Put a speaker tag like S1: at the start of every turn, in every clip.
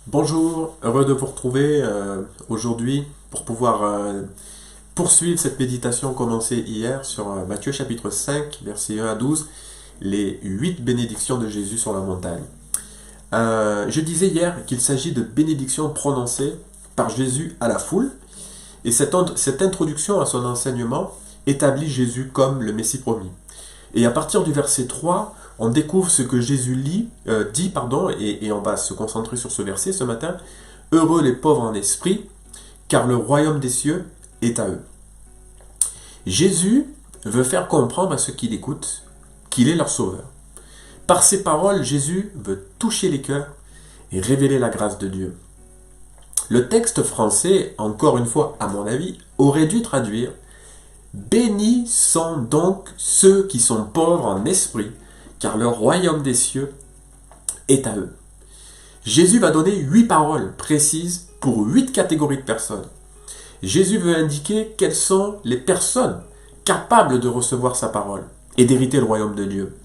S1: Bonjour, heureux de vous retrouver aujourd'hui pour pouvoir poursuivre cette méditation commencée hier sur Matthieu chapitre 5, versets 1 à 12, les 8 bénédictions de Jésus sur la montagne. Je disais hier qu'il s'agit de bénédictions prononcées par Jésus à la foule, et cette introduction à son enseignement établit Jésus comme le Messie promis. Et à partir du verset 3, on découvre ce que Jésus dit, et on va se concentrer sur ce verset ce matin. Heureux les pauvres en esprit, car le royaume des cieux est à eux. Jésus veut faire comprendre à ceux qui l'écoutent qu'il est leur sauveur. Par ses paroles, Jésus veut toucher les cœurs et révéler la grâce de Dieu. Le texte français, encore une fois à mon avis, aurait dû traduire « Bénis sont donc ceux qui sont pauvres en esprit, car le royaume des cieux est à eux. » Jésus va donner 8 paroles précises pour 8 catégories de personnes. Jésus veut indiquer quelles sont les personnes capables de recevoir sa parole et d'hériter le royaume de Dieu.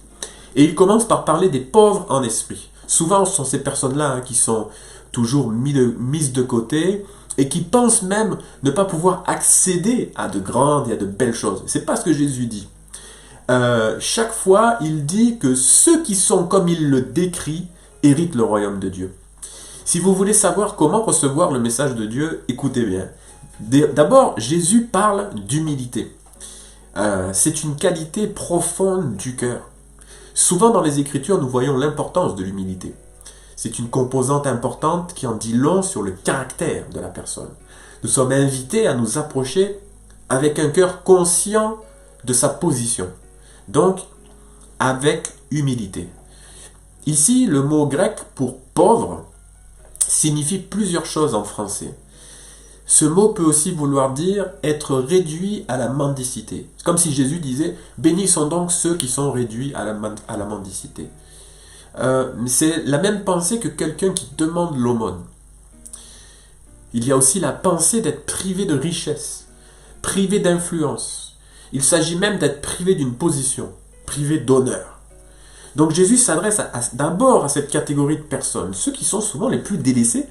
S1: Et il commence par parler des pauvres en esprit. Souvent, ce sont ces personnes-là qui sont toujours mises de côté et qui pensent même ne pas pouvoir accéder à de grandes et à de belles choses. C'est pas ce que Jésus dit. Chaque fois, il dit que ceux qui sont comme il le décrit héritent le royaume de Dieu. Si vous voulez savoir comment recevoir le message de Dieu, écoutez bien. D'abord, Jésus parle d'humilité. C'est une qualité profonde du cœur. Souvent dans les Écritures, nous voyons l'importance de l'humilité. C'est une composante importante qui en dit long sur le caractère de la personne. Nous sommes invités à nous approcher avec un cœur conscient de sa position. Donc, avec humilité. Ici, le mot grec pour pauvre signifie plusieurs choses en français. Ce mot peut aussi vouloir dire être réduit à la mendicité. C'est comme si Jésus disait « Bénis sont donc ceux qui sont réduits à la mendicité ». C'est la même pensée que quelqu'un qui demande l'aumône. Il y a aussi la pensée d'être privé de richesse, privé d'influence. Il s'agit même d'être privé d'une position, privé d'honneur. Donc Jésus s'adresse d'abord à cette catégorie de personnes, ceux qui sont souvent les plus délaissés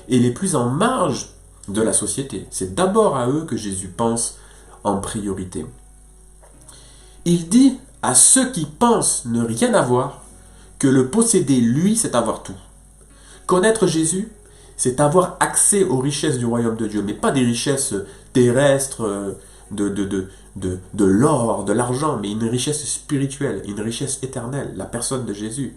S1: et les plus en marge de la société. C'est d'abord à eux que Jésus pense en priorité. Il dit à ceux qui pensent ne rien avoir que le posséder, lui, c'est avoir tout. Connaître Jésus, c'est avoir accès aux richesses du royaume de Dieu, mais pas des richesses terrestres, de l'or, de l'argent, mais une richesse spirituelle, une richesse éternelle, la personne de Jésus.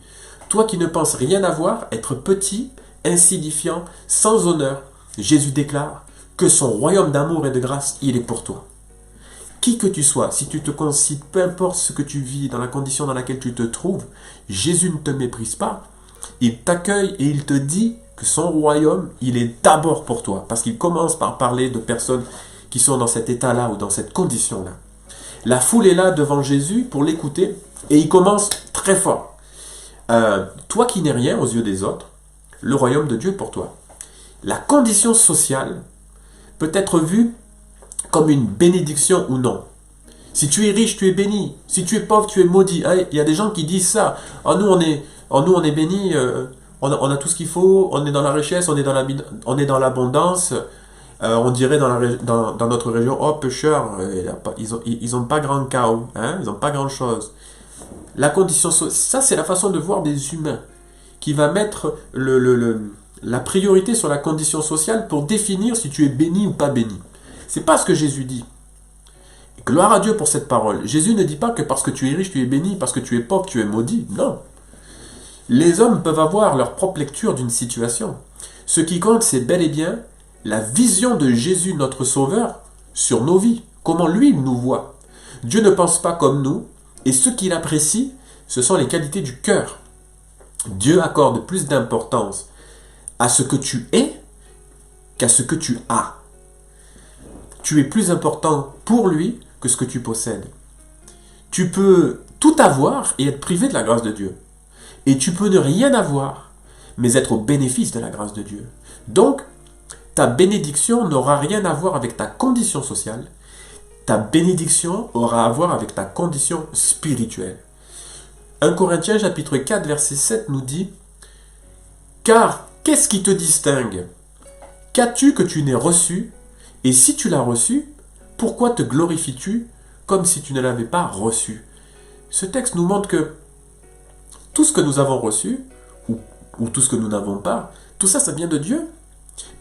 S1: Toi qui ne penses rien avoir, être petit, insignifiant, sans honneur, Jésus déclare que son royaume d'amour et de grâce, il est pour toi. Qui que tu sois, si tu te considères, peu importe ce que tu vis, dans la condition dans laquelle tu te trouves, Jésus ne te méprise pas. Il t'accueille et il te dit que son royaume, il est d'abord pour toi. Parce qu'il commence par parler de personnes qui sont dans cet état-là ou dans cette condition-là. La foule est là devant Jésus pour l'écouter et il commence très fort. Toi qui n'es rien aux yeux des autres, le royaume de Dieu est pour toi. La condition sociale peut être vue comme une bénédiction ou non. Si tu es riche, tu es béni. Si tu es pauvre, tu es maudit. Il y a des gens qui disent ça. Nous, on est béni, on a tout ce qu'il faut, on est dans la richesse, on est dans l'abondance. On dirait dans notre région, oh, pécheurs, ils ont pas grand chaos, ils n'ont pas grand chose. La condition, ça c'est la façon de voir des humains qui va mettre la priorité sur la condition sociale pour définir si tu es béni ou pas béni. C'est pas ce que Jésus dit. Gloire à Dieu pour cette parole. Jésus ne dit pas que parce que tu es riche, tu es béni, parce que tu es pauvre, tu es maudit. Non. Les hommes peuvent avoir leur propre lecture d'une situation. Ce qui compte, c'est bel et bien la vision de Jésus, notre Sauveur, sur nos vies. Comment lui, il nous voit. Dieu ne pense pas comme nous, et ce qu'il apprécie, ce sont les qualités du cœur. Dieu accorde plus d'importance à ce que tu es qu'à ce que tu as. Tu es plus important pour lui que ce que tu possèdes. Tu peux tout avoir et être privé de la grâce de Dieu. Et tu peux ne rien avoir, mais être au bénéfice de la grâce de Dieu. Donc, ta bénédiction n'aura rien à voir avec ta condition sociale. Ta bénédiction aura à voir avec ta condition spirituelle. 1 Corinthiens chapitre 4 verset 7 nous dit « Car Qu'est-ce qui te distingue? Qu'as-tu que tu n'aies reçu? Et si tu l'as reçu, pourquoi te glorifies-tu comme si tu ne l'avais pas reçu? Ce texte nous montre que tout ce que nous avons reçu, ou tout ce que nous n'avons pas, tout ça, ça vient de Dieu.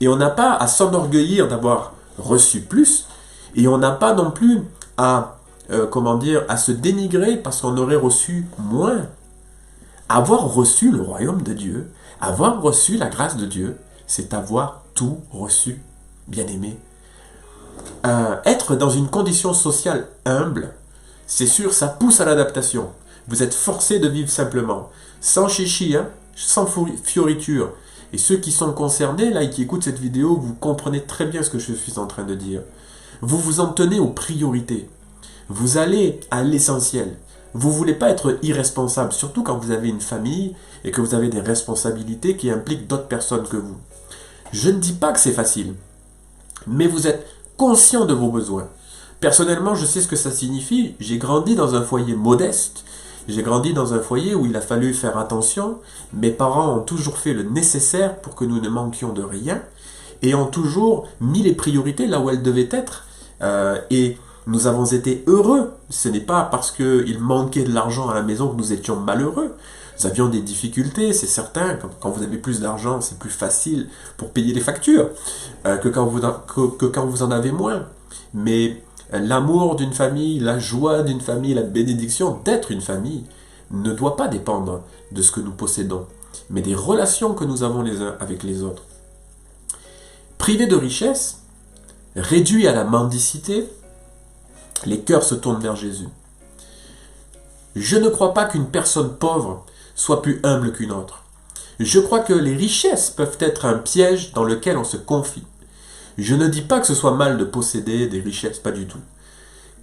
S1: Et on n'a pas à s'enorgueillir d'avoir reçu plus, et on n'a pas non plus à, à se dénigrer parce qu'on aurait reçu moins. Avoir reçu le royaume de Dieu, avoir reçu la grâce de Dieu, c'est avoir tout reçu, bien-aimé. Être dans une condition sociale humble, c'est sûr, ça pousse à l'adaptation. Vous êtes forcé de vivre simplement, sans chichi, sans fioriture. Et ceux qui sont concernés, là, et qui écoutent cette vidéo, vous comprenez très bien ce que je suis en train de dire. Vous vous en tenez aux priorités. Vous allez à l'essentiel. Vous ne voulez pas être irresponsable, surtout quand vous avez une famille et que vous avez des responsabilités qui impliquent d'autres personnes que vous. Je ne dis pas que c'est facile, mais vous êtes conscient de vos besoins. Personnellement, je sais ce que ça signifie. J'ai grandi dans un foyer modeste. J'ai grandi dans un foyer où il a fallu faire attention. Mes parents ont toujours fait le nécessaire pour que nous ne manquions de rien et ont toujours mis les priorités là où elles devaient être. Et nous avons été heureux. Ce n'est pas parce qu'il manquait de l'argent à la maison que nous étions malheureux. Nous avions des difficultés, c'est certain. Quand vous avez plus d'argent, c'est plus facile pour payer les factures que quand vous en avez moins. Mais l'amour d'une famille, la joie d'une famille, la bénédiction d'être une famille ne doit pas dépendre de ce que nous possédons, mais des relations que nous avons les uns avec les autres. Privés de richesse, réduits à la mendicité, les cœurs se tournent vers Jésus. Je ne crois pas qu'une personne pauvre soit plus humble qu'une autre. Je crois que les richesses peuvent être un piège dans lequel on se confie. Je ne dis pas que ce soit mal de posséder des richesses, pas du tout.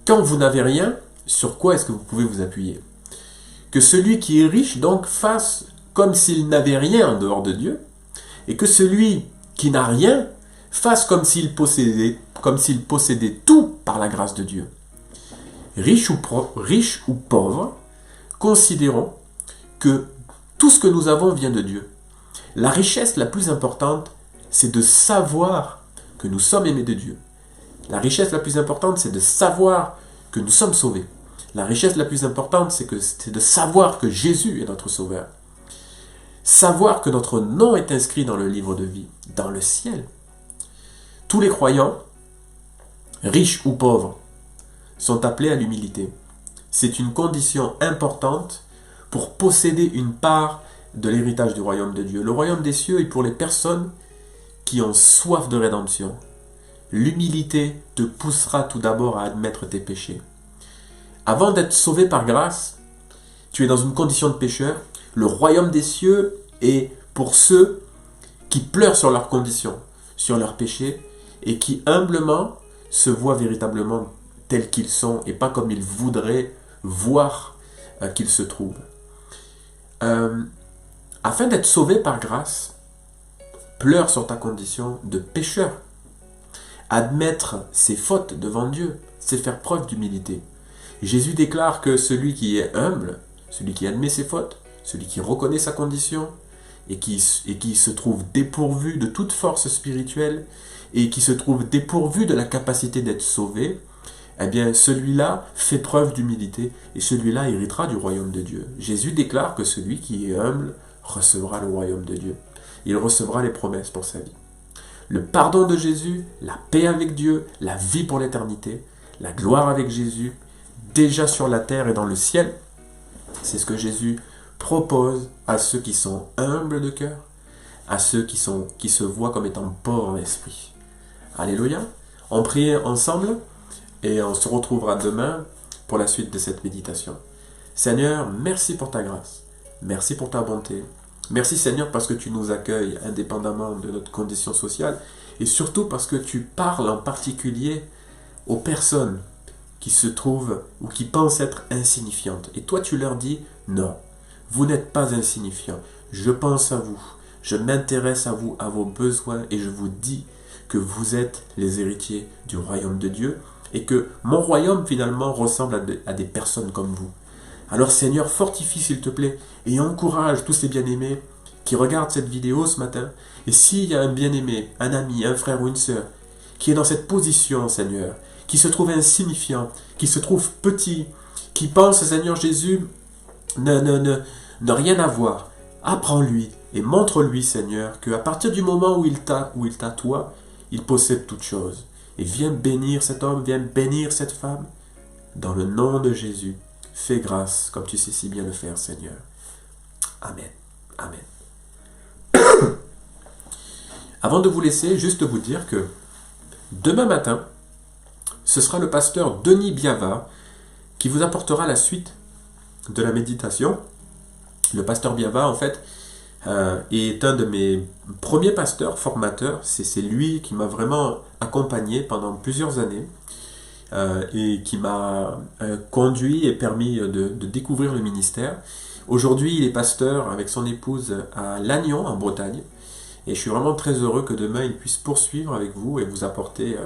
S1: Quand vous n'avez rien, sur quoi est-ce que vous pouvez vous appuyer? Que celui qui est riche donc fasse comme s'il n'avait rien en dehors de Dieu, et que celui qui n'a rien fasse comme s'il possédait tout par la grâce de Dieu. Riche ou pauvre, considérons que tout ce que nous avons vient de Dieu. La richesse la plus importante, c'est de savoir que nous sommes aimés de Dieu. La richesse la plus importante, c'est de savoir que nous sommes sauvés. La richesse la plus importante, c'est de savoir que Jésus est notre Sauveur. Savoir que notre nom est inscrit dans le livre de vie, dans le ciel. Tous les croyants, riches ou pauvres, sont appelés à l'humilité. C'est une condition importante pour posséder une part de l'héritage du royaume de Dieu. Le royaume des cieux est pour les personnes qui ont soif de rédemption. L'humilité te poussera tout d'abord à admettre tes péchés. Avant d'être sauvé par grâce, tu es dans une condition de pécheur. Le royaume des cieux est pour ceux qui pleurent sur leurs conditions, sur leurs péchés, et qui humblement se voient véritablement tels qu'ils sont, et pas comme ils voudraient voir qu'ils se trouvent. Afin d'être sauvé par grâce, pleure sur ta condition de pécheur. Admettre ses fautes devant Dieu, c'est faire preuve d'humilité. Jésus déclare que celui qui est humble, celui qui admet ses fautes, celui qui reconnaît sa condition et qui se trouve dépourvu de toute force spirituelle et qui se trouve dépourvu de la capacité d'être sauvé, eh bien celui-là fait preuve d'humilité et celui-là héritera du royaume de Dieu. Jésus déclare que celui qui est humble recevra le royaume de Dieu. Il recevra les promesses pour sa vie. Le pardon de Jésus, la paix avec Dieu, la vie pour l'éternité, la gloire avec Jésus, déjà sur la terre et dans le ciel, c'est ce que Jésus propose à ceux qui sont humbles de cœur, à ceux qui se voient comme étant pauvres en esprit. Alléluia. On prie ensemble et on se retrouvera demain pour la suite de cette méditation. Seigneur, merci pour ta grâce. Merci pour ta bonté. Merci Seigneur parce que tu nous accueilles indépendamment de notre condition sociale et surtout parce que tu parles en particulier aux personnes qui se trouvent ou qui pensent être insignifiantes. Et toi tu leur dis non, vous n'êtes pas insignifiants. Je pense à vous, je m'intéresse à vous, à vos besoins et je vous dis que vous êtes les héritiers du royaume de Dieu et que mon royaume finalement ressemble à des personnes comme vous. Alors Seigneur, fortifie s'il te plaît et encourage tous ces bien-aimés qui regarde cette vidéo ce matin, et s'il y a un bien-aimé, un ami, un frère ou une sœur, qui est dans cette position, Seigneur, qui se trouve insignifiant, qui se trouve petit, qui pense, Seigneur Jésus, ne rien avoir, apprends-lui et montre-lui, Seigneur, qu'à partir du moment où il t'a toi, il possède toute chose. Et viens bénir cet homme, viens bénir cette femme. Dans le nom de Jésus, fais grâce comme tu sais si bien le faire, Seigneur. Amen. Amen. Avant de vous laisser, juste vous dire que demain matin, ce sera le pasteur Denis Biava qui vous apportera la suite de la méditation. Le pasteur Biava, en fait, est un de mes premiers pasteurs formateurs. C'est lui qui m'a vraiment accompagné pendant plusieurs années et qui m'a conduit et permis de découvrir le ministère. Aujourd'hui, il est pasteur avec son épouse à Lannion, en Bretagne. Et je suis vraiment très heureux que demain, il puisse poursuivre avec vous et vous apporter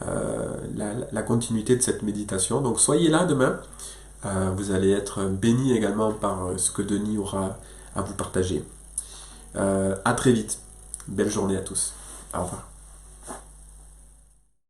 S1: la continuité de cette méditation. Donc soyez là demain. Vous allez être bénis également par ce que Denis aura à vous partager. À très vite. Belle journée à tous. Au revoir.